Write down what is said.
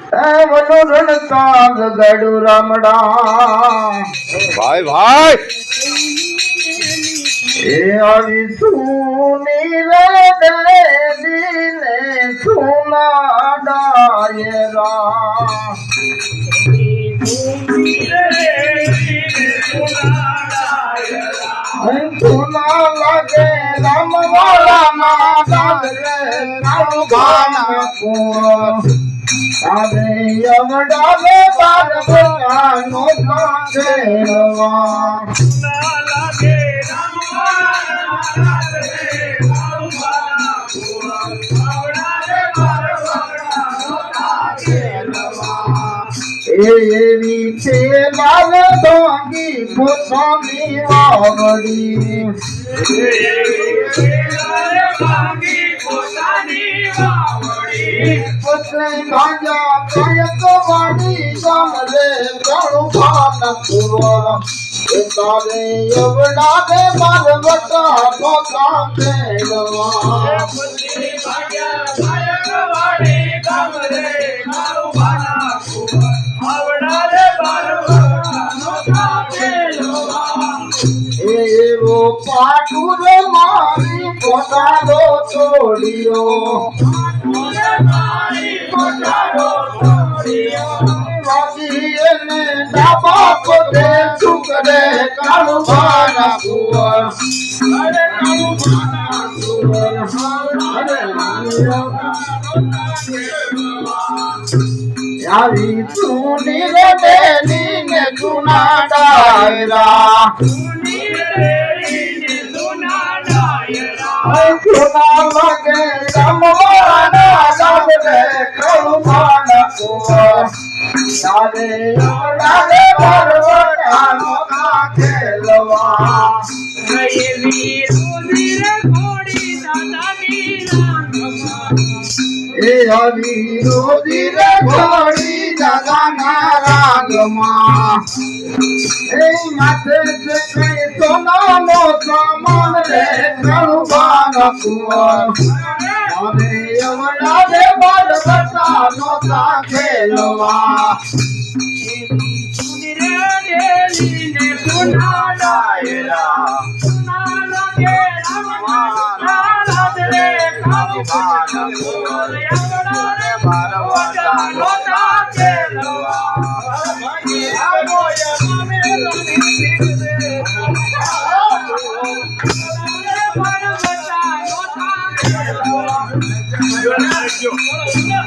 વનોરણ સાંગ ગડુ રામડા ભાઈ ભાઈ એ આવી સુની રે દિને સુના ડાયરા સુના લાગે રામ વાલા ના દાદરે રામ ગાના કો આદે યવડાવે બાર બોલાનો કાંગેવા સુના લાગે રામ વાલા ના દાદરે રામ ગાના કો આવડાવે બાર બોલાનો કાંગેવા એવી છે લાલ ડોંગી પોતાની વાવડી પોતે ગાંજા કયક વાડી સામલે ઘણું ભાન પૂરો તારે એવડા દે બાર વટા પોતા કેળવા એવો પાટુર મારી પોતાનો છોડ્યો વાગી એને ડાબા પોતે ચૂકરે કાળું ભાના કુંવર આવી સુની રે દેની ને જૂના ડાયરા સુના લાગે રમવાના ગામને કળુમાના કુંવર તારે ઓડાલે ભરવટાનો કા ખેલવા એ આવી રોજી રે ઘોડી દાદાના રાગમાં એ માથે છે કઈ સોનાનો સામાન રે કળુમાના કુંવર અને એવડા દે બાર બટાનો કા